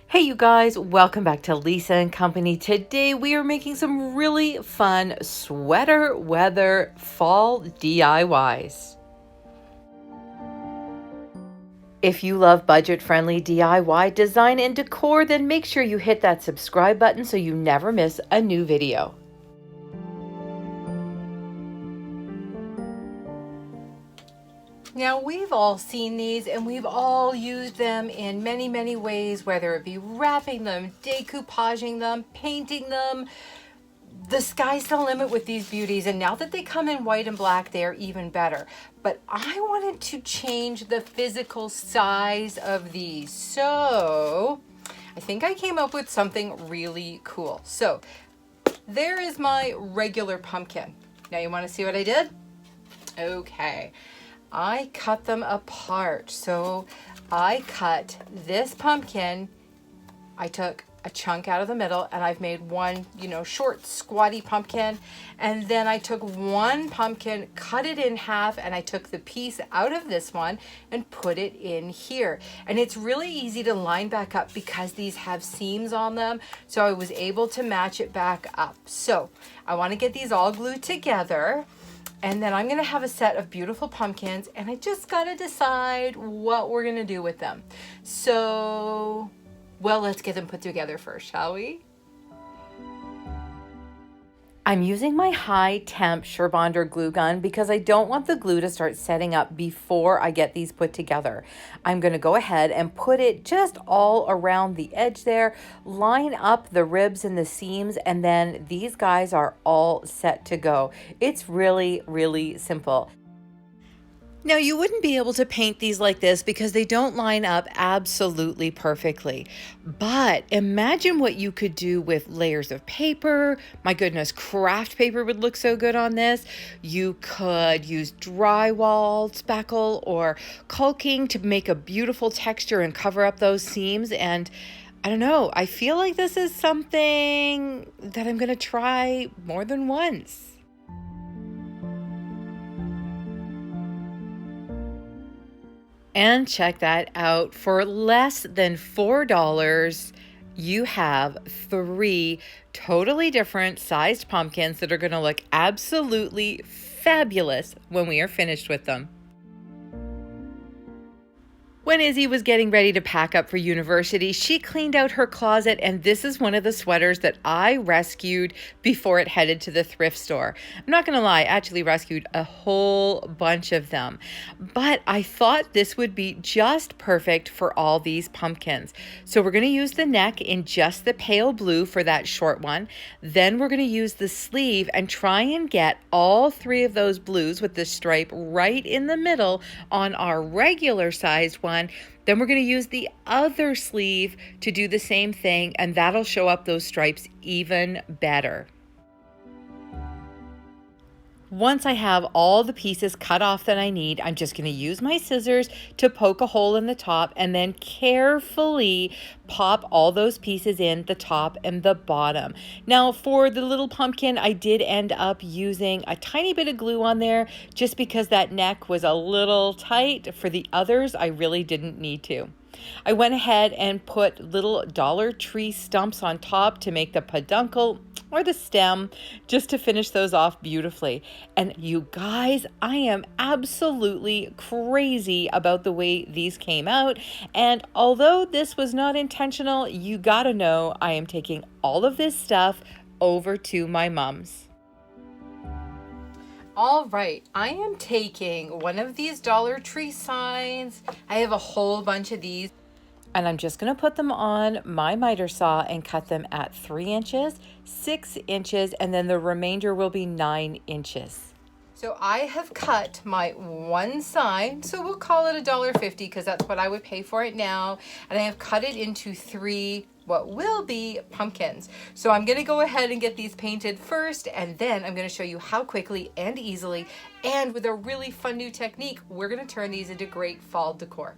Hey you guys, welcome back to Lisa and Company. Today we are making some really fun sweater weather fall DIYs. If you love budget-friendly DIY design and decor, then make sure you hit that subscribe button so you never miss a new video. Now, we've all seen these and we've all used them in many, many ways, whether it be wrapping them, decoupaging them, painting them. The sky's the limit with these beauties, and now that they come in white and black, they're even better. But I wanted to change the physical size of these, so I think I came up with something really cool. So there is my regular pumpkin. Now you want to see what I did? Okay, I cut them apart. So I cut this pumpkin, I took a chunk out of the middle and I've made one, short squatty pumpkin. And then I took one pumpkin, cut it in half, and I took the piece out of this one and put it in here. And it's really easy to line back up because these have seams on them. So I was able to match it back up. So I want to get these all glued together. And then I'm going to have a set of beautiful pumpkins, and I just got to decide what we're going to do with them. So, well, let's get them put together first, shall we? I'm using my high temp Surebonder glue gun because I don't want the glue to start setting up before I get these put together. I'm going to go ahead and put it just all around the edge there, line up the ribs and the seams, and then these guys are all set to go. It's really, really simple. Now, you wouldn't be able to paint these like this because they don't line up absolutely perfectly. But imagine what you could do with layers of paper. My goodness, craft paper would look so good on this. You could use drywall, spackle, or caulking to make a beautiful texture and cover up those seams. And I don't know, I feel like this is something that I'm going to try more than once. And check that out, for less than $4, you have 3 totally different sized pumpkins that are going to look absolutely fabulous when we are finished with them. When Izzy was getting ready to pack up for university, she cleaned out her closet, and this is one of the sweaters that I rescued before it headed to the thrift store. I'm not going to lie, I actually rescued a whole bunch of them, but I thought this would be just perfect for all these pumpkins. So we're going to use the neck in just the pale blue for that short one. Then we're going to use the sleeve and try and get all 3 of those blues with the stripe right in the middle on our regular sized one. Then we're going to use the other sleeve to do the same thing, and that'll show up those stripes even better. Once I have all the pieces cut off that I need, I'm just going to use my scissors to poke a hole in the top and then carefully pop all those pieces in the top and the bottom. Now, for the little pumpkin, I did end up using a tiny bit of glue on there just because that neck was a little tight. For the others, I really didn't need to. I went ahead and put little Dollar Tree stumps on top to make the peduncle or the stem, just to finish those off beautifully. And you guys, I am absolutely crazy about the way these came out. And although this was not intentional, you gotta know I am taking all of this stuff over to my mom's. All right, I am taking one of these Dollar Tree signs. I have a whole bunch of these. And I'm just going to put them on my miter saw and cut them at 3 inches, 6 inches, and then the remainder will be 9 inches. So I have cut my one sign, so we'll call it $1.50 because that's what I would pay for it now. And I have cut it into 3 what will be pumpkins. So I'm going to go ahead and get these painted first, and then I'm going to show you how quickly and easily and with a really fun new technique we're going to turn these into great fall decor.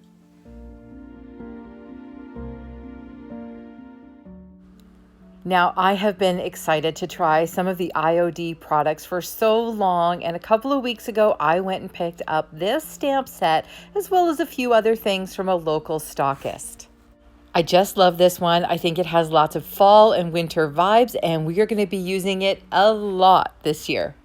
Now, I have been excited to try some of the IOD products for so long, and a couple of weeks ago, I went and picked up this stamp set, as well as a few other things from a local stockist. I just love this one. I think it has lots of fall and winter vibes, and we are going to be using it a lot this year.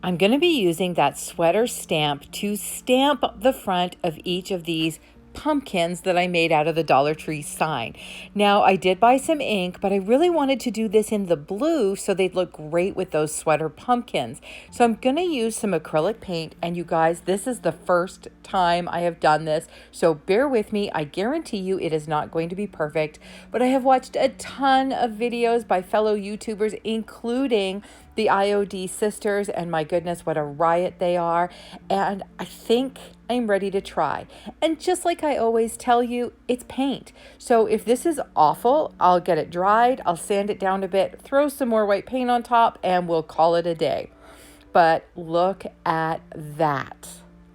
I'm going to be using that sweater stamp to stamp the front of each of these pumpkins that I made out of the Dollar Tree sign. Now, I did buy some ink, but I really wanted to do this in the blue so they'd look great with those sweater pumpkins. So I'm going to use some acrylic paint, and you guys, this is the first time I have done this, so bear with me. I guarantee you it is not going to be perfect, but I have watched a ton of videos by fellow YouTubers, including the IOD sisters, and my goodness, what a riot they are. And I think I'm ready to try. And just like I always tell you, it's paint. So if this is awful, I'll get it dried, I'll sand it down a bit, throw some more white paint on top, and we'll call it a day. But look at that.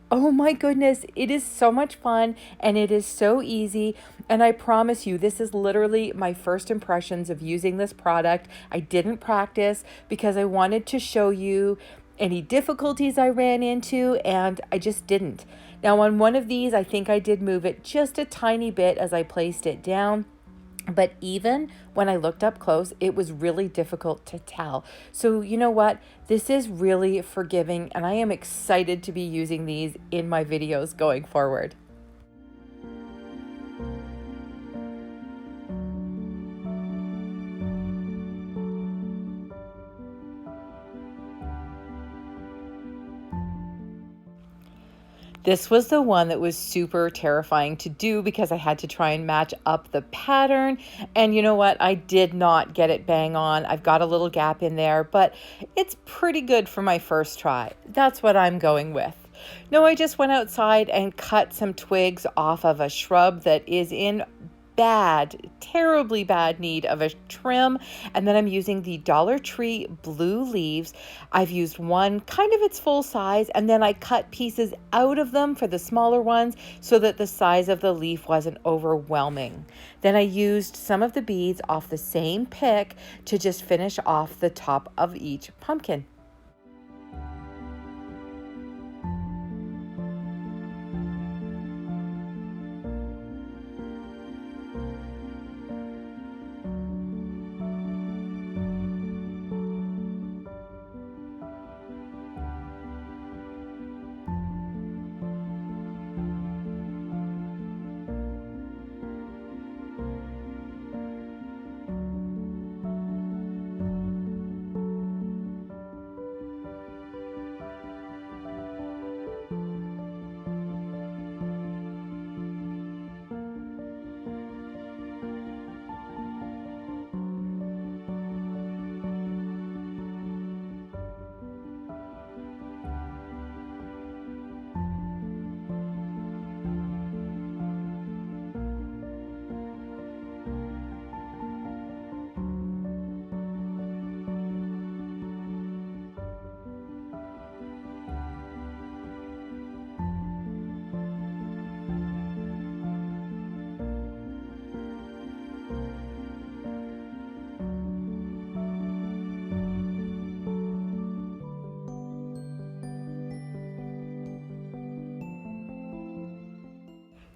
Oh my goodness, it is so much fun and it is so easy. And I promise you, this is literally my first impressions of using this product. I didn't practice because I wanted to show you any difficulties I ran into, and I just didn't. Now on one of these, I think I did move it just a tiny bit as I placed it down. But even when I looked up close, it was really difficult to tell. So you know what? This is really forgiving, and I am excited to be using these in my videos going forward. This was the one that was super terrifying to do because I had to try and match up the pattern. And you know what? I did not get it bang on. I've got a little gap in there, but it's pretty good for my first try. That's what I'm going with. No, I just went outside and cut some twigs off of a shrub that is in terribly bad need of a trim. And then I'm using the Dollar Tree blue leaves. I've used one kind of its full size, and then I cut pieces out of them for the smaller ones so that the size of the leaf wasn't overwhelming. Then I used some of the beads off the same pick to just finish off the top of each pumpkin.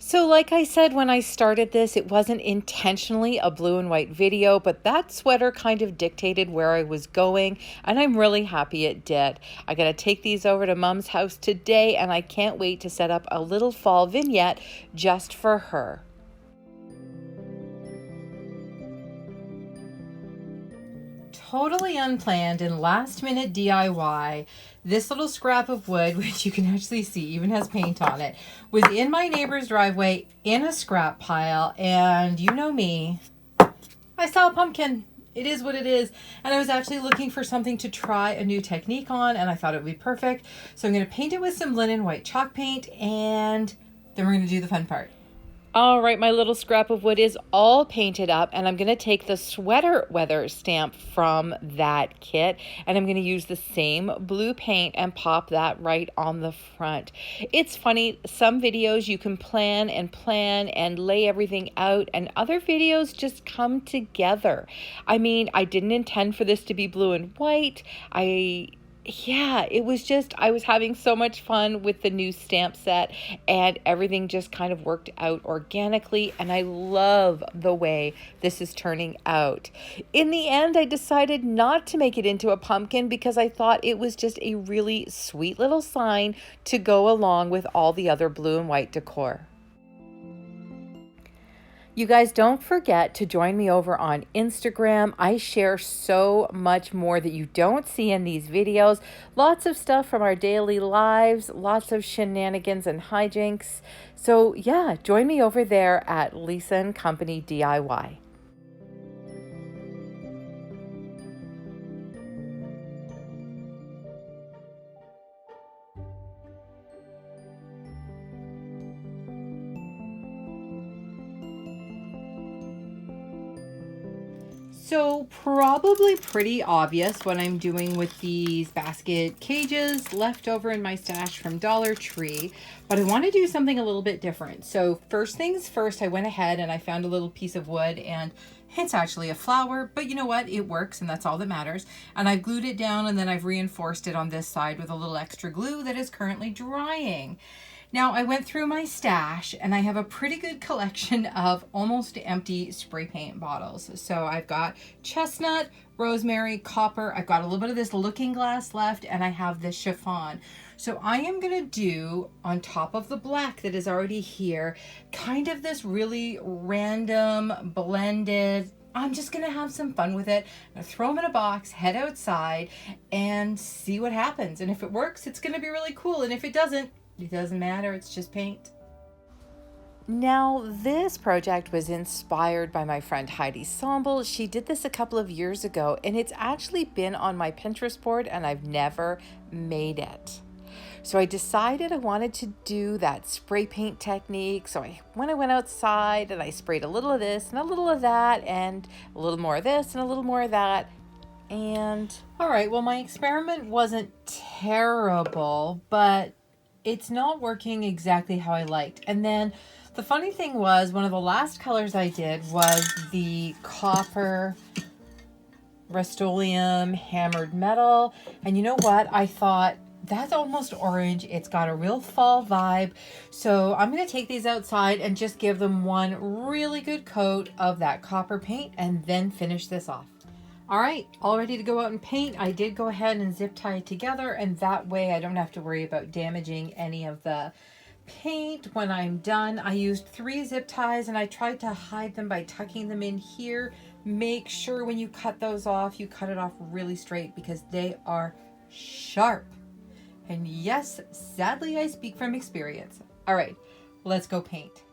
So like I said when I started this, it wasn't intentionally a blue and white video, but that sweater kind of dictated where I was going, and I'm really happy it did. I gotta take these over to Mom's house today, and I can't wait to set up a little fall vignette just for her. Totally unplanned and last minute DIY, this little scrap of wood, which you can actually see even has paint on it, was in my neighbor's driveway in a scrap pile, and you know me, I saw a pumpkin. It is what it is. And I was actually looking for something to try a new technique on, and I thought it would be perfect. So I'm going to paint it with some linen white chalk paint, and then we're going to do the fun part. All right, my little scrap of wood is all painted up, and I'm going to take the sweater weather stamp from that kit, and I'm going to use the same blue paint and pop that right on the front. It's funny, some videos you can plan and lay everything out, and other videos just come together. I mean, I didn't intend for this to be blue and white. yeah, it was just, I was having so much fun with the new stamp set, and everything just kind of worked out organically. And I love the way this is turning out. In the end, I decided not to make it into a pumpkin because I thought it was just a really sweet little sign to go along with all the other blue and white decor. You guys, don't forget to join me over on Instagram. I share so much more that you don't see in these videos. Lots of stuff from our daily lives, lots of shenanigans and hijinks. So yeah, join me over there at Lisa and Company DIY. So probably pretty obvious what I'm doing with these basket cages left over in my stash from Dollar Tree, but I want to do something a little bit different. So first things first, I went ahead and I found a little piece of wood, and it's actually a flower, but you know what? It works, and that's all that matters. And I've glued it down, and then I've reinforced it on this side with a little extra glue that is currently drying. Now, I went through my stash and I have a pretty good collection of almost empty spray paint bottles. So I've got chestnut, rosemary, copper. I've got a little bit of this looking glass left, and I have this chiffon. So I am going to do, on top of the black that is already here, kind of this really random blended. I'm just going to have some fun with it. I'm going to throw them in a box, head outside, and see what happens. And if it works, it's going to be really cool. And if it doesn't, it doesn't matter, it's just paint. Now, this project was inspired by my friend Heidi Sombel. She did this a couple of years ago, and it's actually been on my Pinterest board, and I've never made it. So I decided I wanted to do that spray paint technique. So when I went outside and I sprayed a little of this and a little of that and a little more of this and a little more of that. And all right, well, my experiment wasn't terrible, but it's not working exactly how I liked. And then the funny thing was, one of the last colors I did was the copper Rust-Oleum hammered metal. And you know what? I thought, that's almost orange. It's got a real fall vibe. So I'm going to take these outside and just give them one really good coat of that copper paint and then finish this off. All right, all ready to go out and paint. I did go ahead and zip tie it together, and that way I don't have to worry about damaging any of the paint when I'm done. I used 3 zip ties, and I tried to hide them by tucking them in here. Make sure when you cut those off, you cut it off really straight because they are sharp. And yes, sadly, I speak from experience. All right, let's go paint.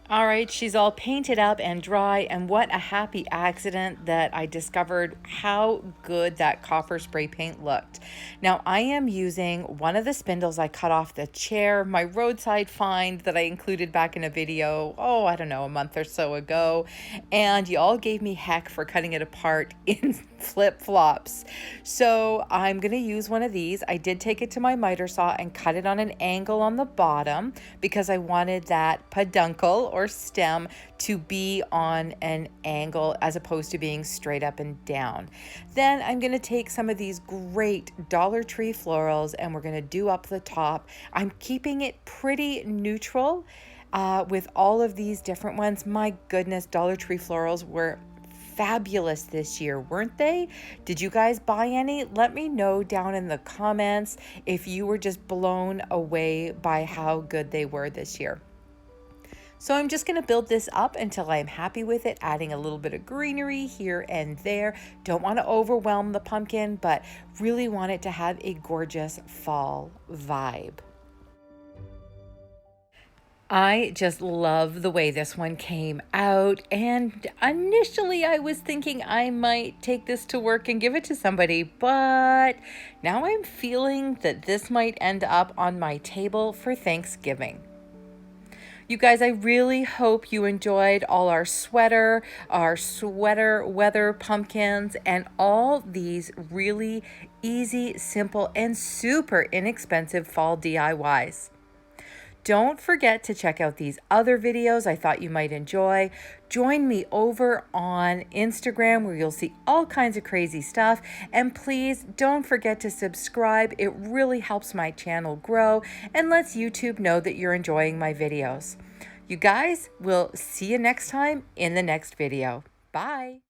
all right, she's all painted up and dry, and what a happy accident that I discovered how good that copper spray paint looked. Now, I am using one of the spindles I cut off the chair, my roadside find that I included back in a video, I don't know, a month or so ago, and y'all gave me heck for cutting it apart in flip-flops. So I'm going to use one of these. I did take it to my miter saw and cut it on an angle on the bottom because I wanted that peduncle or stem to be on an angle as opposed to being straight up and down. Then I'm going to take some of these great Dollar Tree florals and we're going to do up the top. I'm keeping it pretty neutral with all of these different ones. My goodness, Dollar Tree florals were fabulous this year, weren't they? Did you guys buy any? Let me know down in the comments if you were just blown away by how good they were this year. So I'm just going to build this up until I'm happy with it, adding a little bit of greenery here and there. Don't want to overwhelm the pumpkin, but really want it to have a gorgeous fall vibe. I just love the way this one came out, and initially I was thinking I might take this to work and give it to somebody, but now I'm feeling that this might end up on my table for Thanksgiving. You guys, I really hope you enjoyed all our sweater weather pumpkins, and all these really easy, simple, and super inexpensive fall DIYs. don't forget to check out these other videos I thought you might enjoy. Join me over on Instagram where you'll see all kinds of crazy stuff. And please don't forget to subscribe. It really helps my channel grow and lets YouTube know that you're enjoying my videos. You guys, we'll see you next time in the next video. Bye.